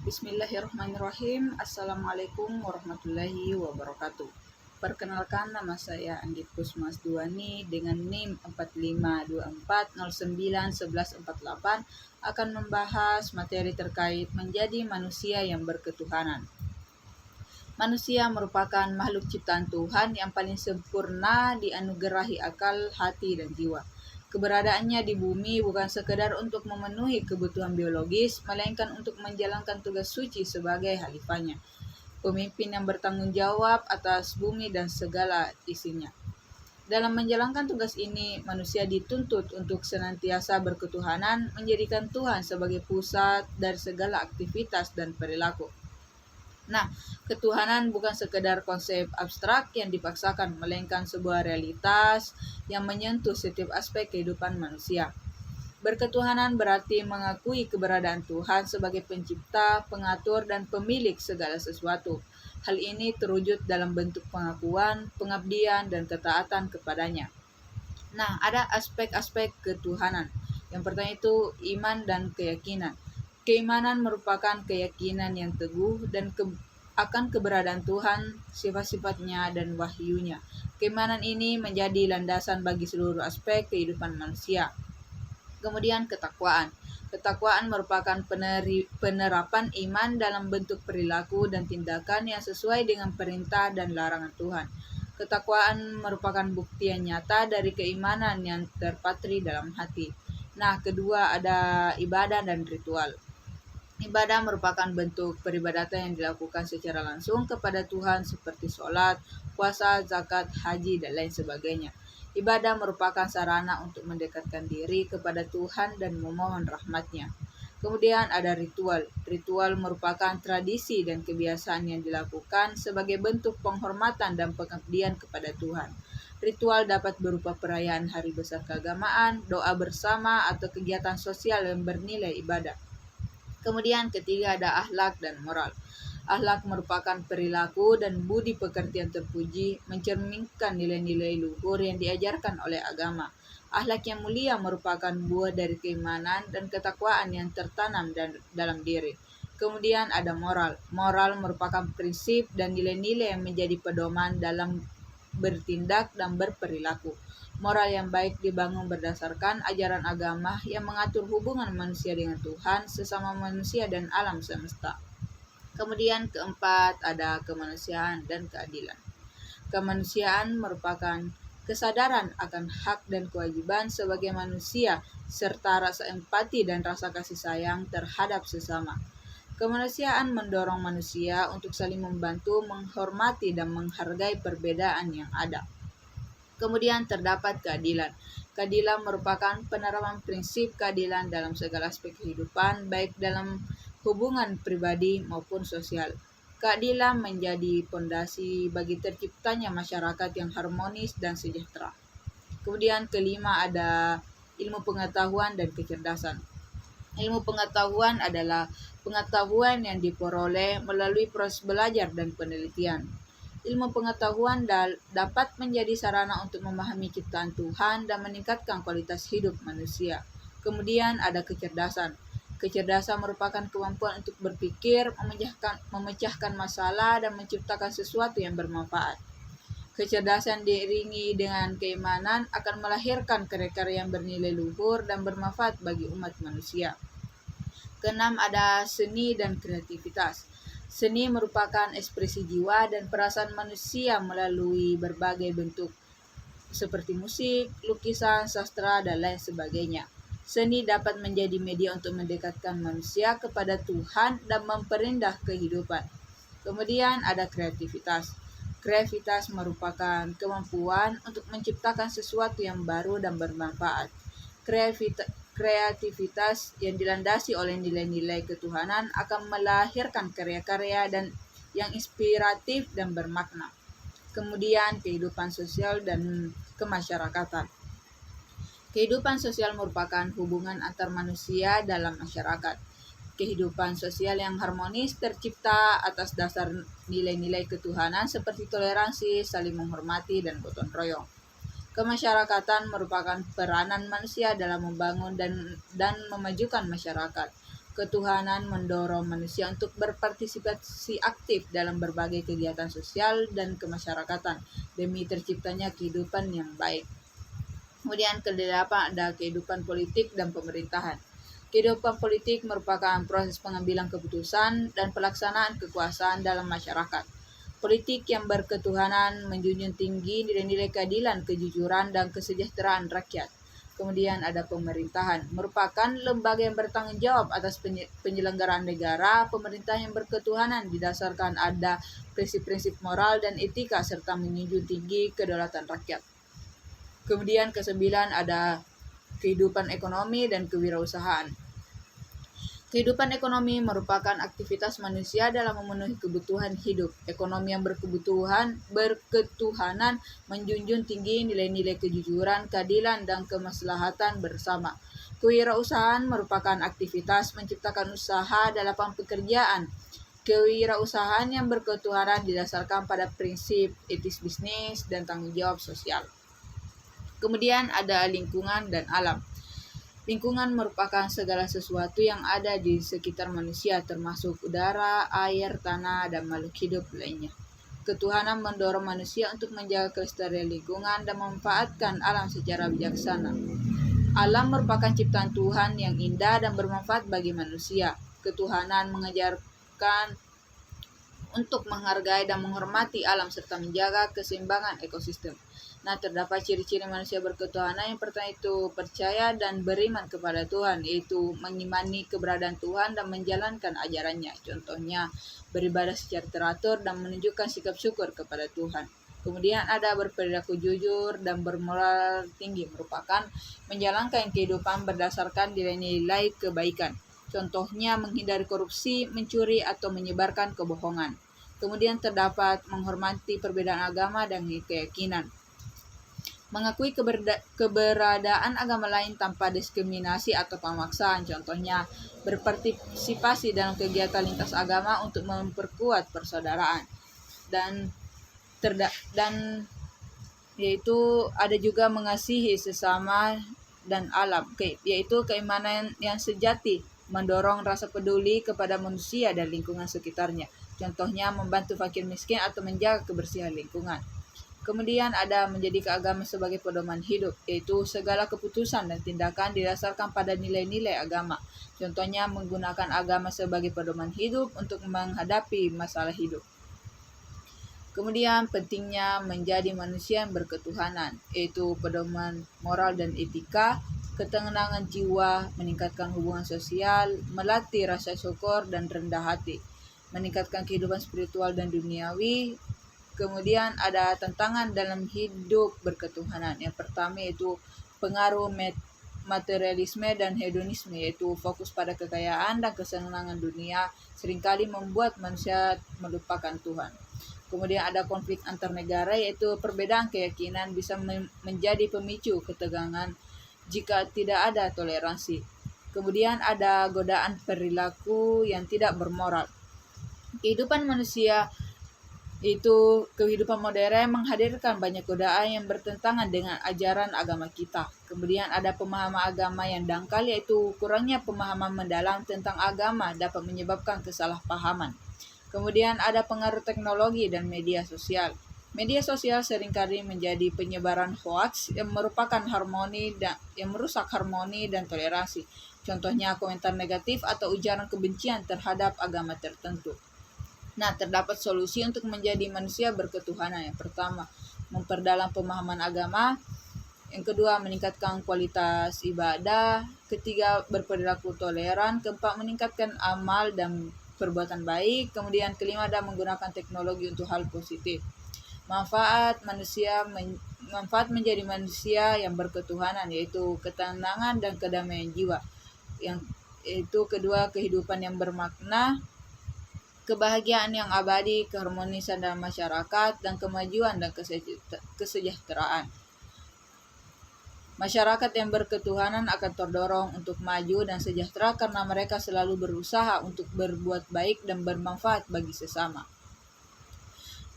Bismillahirrahmanirrahim. Assalamualaikum warahmatullahi wabarakatuh. Perkenalkan, nama saya Andit Kusmas Duani dengan NIM 4524091148 akan membahas materi terkait menjadi manusia yang berketuhanan. Manusia merupakan makhluk ciptaan Tuhan yang paling sempurna dianugerahi akal, hati, dan jiwa. Keberadaannya di bumi bukan sekedar untuk memenuhi kebutuhan biologis, melainkan untuk menjalankan tugas suci sebagai khalifahnya, pemimpin yang bertanggung jawab atas bumi dan segala isinya. Dalam menjalankan tugas ini, manusia dituntut untuk senantiasa berketuhanan, menjadikan Tuhan sebagai pusat dari segala aktivitas dan perilaku. Nah, ketuhanan bukan sekedar konsep abstrak yang dipaksakan, melainkan sebuah realitas yang menyentuh setiap aspek kehidupan manusia. Berketuhanan berarti mengakui keberadaan Tuhan sebagai pencipta, pengatur, dan pemilik segala sesuatu. Hal ini terwujud dalam bentuk pengakuan, pengabdian, dan ketaatan kepadanya. Nah, ada aspek-aspek ketuhanan. Yang pertama itu iman dan keyakinan. Keimanan merupakan keyakinan yang teguh dan akan keberadaan Tuhan, sifat-sifatnya, dan wahyunya. Keimanan ini menjadi landasan bagi seluruh aspek kehidupan manusia. Kemudian ketakwaan. Ketakwaan merupakan penerapan iman dalam bentuk perilaku dan tindakan yang sesuai dengan perintah dan larangan Tuhan. Ketakwaan merupakan bukti yang nyata dari keimanan yang terpatri dalam hati. Nah, kedua ada ibadah dan ritual. Ibadah merupakan bentuk peribadatan yang dilakukan secara langsung kepada Tuhan seperti sholat, puasa, zakat, haji, dan lain sebagainya. Ibadah merupakan sarana untuk mendekatkan diri kepada Tuhan dan memohon rahmat-Nya. Kemudian ada ritual. Ritual merupakan tradisi dan kebiasaan yang dilakukan sebagai bentuk penghormatan dan pengabdian kepada Tuhan. Ritual dapat berupa perayaan hari besar keagamaan, doa bersama, atau kegiatan sosial yang bernilai ibadah. Kemudian ketiga ada akhlak dan moral. Akhlak merupakan perilaku dan budi pekerti yang terpuji, mencerminkan nilai-nilai luhur yang diajarkan oleh agama. Akhlak yang mulia merupakan buah dari keimanan dan ketakwaan yang tertanam dalam diri. Kemudian ada moral. Moral merupakan prinsip dan nilai-nilai yang menjadi pedoman dalam bertindak dan berperilaku. Moral yang baik dibangun berdasarkan ajaran agama yang mengatur hubungan manusia dengan Tuhan, sesama manusia, dan alam semesta. Kemudian keempat ada kemanusiaan dan keadilan. Kemanusiaan merupakan kesadaran akan hak dan kewajiban sebagai manusia, serta rasa empati dan rasa kasih sayang terhadap sesama. Kemanusiaan mendorong manusia untuk saling membantu, menghormati, dan menghargai perbedaan yang ada. Kemudian terdapat keadilan. Keadilan merupakan penerapan prinsip keadilan dalam segala aspek kehidupan, baik dalam hubungan pribadi maupun sosial. Keadilan menjadi fondasi bagi terciptanya masyarakat yang harmonis dan sejahtera. Kemudian kelima ada ilmu pengetahuan dan kecerdasan. Ilmu pengetahuan adalah pengetahuan yang diperoleh melalui proses belajar dan penelitian. Ilmu pengetahuan dapat menjadi sarana untuk memahami ciptaan Tuhan dan meningkatkan kualitas hidup manusia. Kemudian ada kecerdasan. Kecerdasan merupakan kemampuan untuk berpikir, memecahkan masalah, dan menciptakan sesuatu yang bermanfaat. Kecerdasan diiringi dengan keimanan akan melahirkan karya-karya yang bernilai luhur dan bermanfaat bagi umat manusia. Keenam ada seni dan kreativitas. Seni merupakan ekspresi jiwa dan perasaan manusia melalui berbagai bentuk seperti musik, lukisan, sastra, dan lain sebagainya. Seni dapat menjadi media untuk mendekatkan manusia kepada Tuhan dan memperindah kehidupan. Kemudian ada kreativitas. Kreativitas merupakan kemampuan untuk menciptakan sesuatu yang baru dan bermanfaat. Kreativitas yang dilandasi oleh nilai-nilai ketuhanan akan melahirkan karya-karya yang inspiratif dan bermakna. Kemudian kehidupan sosial dan kemasyarakatan. Kehidupan sosial merupakan hubungan antar manusia dalam masyarakat. Kehidupan sosial yang harmonis tercipta atas dasar nilai-nilai ketuhanan seperti toleransi, saling menghormati, dan gotong royong. Kemasyarakatan merupakan peranan manusia dalam membangun dan memajukan masyarakat. Ketuhanan mendorong manusia untuk berpartisipasi aktif dalam berbagai kegiatan sosial dan kemasyarakatan demi terciptanya kehidupan yang baik. Kemudian kedelapan ada kehidupan politik dan pemerintahan. Kehidupan politik merupakan proses pengambilan keputusan dan pelaksanaan kekuasaan dalam masyarakat. Politik yang berketuhanan menjunjung tinggi nilai-nilai keadilan, kejujuran, dan kesejahteraan rakyat. Kemudian ada pemerintahan, merupakan lembaga yang bertanggung jawab atas penyelenggaraan negara. Pemerintah yang berketuhanan didasarkan ada prinsip-prinsip moral dan etika serta menjunjung tinggi kedaulatan rakyat. Kemudian kesembilan ada kehidupan ekonomi dan kewirausahaan. Kehidupan ekonomi merupakan aktivitas manusia dalam memenuhi kebutuhan hidup. Ekonomi yang berketuhanan menjunjung tinggi nilai-nilai kejujuran, keadilan, dan kemaslahatan bersama. Kewirausahaan merupakan aktivitas menciptakan usaha dan lapangan pekerjaan. Kewirausahaan yang berketuhanan didasarkan pada prinsip etis bisnis dan tanggung jawab sosial. Kemudian ada lingkungan dan alam. Lingkungan merupakan segala sesuatu yang ada di sekitar manusia, termasuk udara, air, tanah, dan makhluk hidup lainnya. Ketuhanan mendorong manusia untuk menjaga kelestarian lingkungan dan memanfaatkan alam secara bijaksana. Alam merupakan ciptaan Tuhan yang indah dan bermanfaat bagi manusia. Ketuhanan mengajarkan untuk menghargai dan menghormati alam serta menjaga keseimbangan ekosistem. Nah, terdapat ciri-ciri manusia berketuhanan. Yang pertama itu percaya dan beriman kepada Tuhan, yaitu mengimani keberadaan Tuhan dan menjalankan ajarannya. Contohnya, beribadah secara teratur dan menunjukkan sikap syukur kepada Tuhan. Kemudian ada berperilaku jujur dan bermoral tinggi, merupakan menjalankan kehidupan berdasarkan nilai-nilai kebaikan. Contohnya, menghindari korupsi, mencuri, atau menyebarkan kebohongan. Kemudian terdapat menghormati perbedaan agama dan keyakinan. Mengakui keberadaan agama lain tanpa diskriminasi atau pemaksaan. Contohnya, berpartisipasi dalam kegiatan lintas agama untuk memperkuat persaudaraan. Dan yaitu ada juga mengasihi sesama dan alam, yaitu keimanan yang sejati, mendorong rasa peduli kepada manusia dan lingkungan sekitarnya. Contohnya, membantu fakir miskin atau menjaga kebersihan lingkungan. Kemudian ada menjadikan agama sebagai pedoman hidup, yaitu segala keputusan dan tindakan didasarkan pada nilai-nilai agama. Contohnya, menggunakan agama sebagai pedoman hidup untuk menghadapi masalah hidup. Kemudian pentingnya menjadi manusia yang berketuhanan, yaitu pedoman moral dan etika, ketenangan jiwa, meningkatkan hubungan sosial, melatih rasa syukur dan rendah hati, meningkatkan kehidupan spiritual dan duniawi. Kemudian ada tantangan dalam hidup berketuhanan. Yang pertama yaitu pengaruh materialisme dan hedonisme, yaitu fokus pada kekayaan dan kesenangan dunia seringkali membuat manusia melupakan Tuhan. Kemudian ada konflik antar negara, yaitu perbedaan keyakinan bisa menjadi pemicu ketegangan jika tidak ada toleransi. Kemudian ada godaan perilaku yang tidak bermoral. Kehidupan manusia itu kehidupan modern menghadirkan banyak godaan yang bertentangan dengan ajaran agama kita. Kemudian ada pemahaman agama yang dangkal, yaitu kurangnya pemahaman mendalam tentang agama dapat menyebabkan kesalahpahaman. Kemudian ada pengaruh teknologi dan media sosial. Media sosial seringkali menjadi penyebaran hoaks yang merupakan yang merusak harmoni dan toleransi. Contohnya komentar negatif atau ujaran kebencian terhadap agama tertentu. Nah, terdapat solusi untuk menjadi manusia berketuhanan. Yang pertama, memperdalam pemahaman agama. Yang kedua, meningkatkan kualitas ibadah. Ketiga, berperilaku toleran. Keempat, meningkatkan amal dan perbuatan baik. Kemudian kelima, ada menggunakan teknologi untuk hal positif. Manfaat menjadi manusia yang berketuhanan, yaitu ketenangan dan kedamaian jiwa. Itu kedua, kehidupan yang bermakna, kebahagiaan yang abadi, keharmonisan dalam masyarakat, dan kemajuan dan kesejahteraan. Masyarakat yang berketuhanan akan terdorong untuk maju dan sejahtera karena mereka selalu berusaha untuk berbuat baik dan bermanfaat bagi sesama.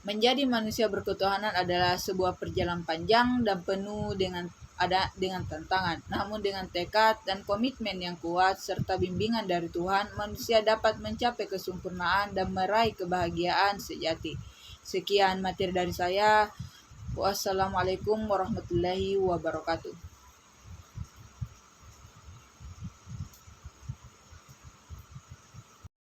Menjadi manusia berketuhanan adalah sebuah perjalanan panjang dan penuh dengan ada dengan tantangan. Namun dengan tekad dan komitmen yang kuat serta bimbingan dari Tuhan, manusia dapat mencapai kesempurnaan dan meraih kebahagiaan sejati. Sekian materi dari saya. Wassalamualaikum warahmatullahi wabarakatuh.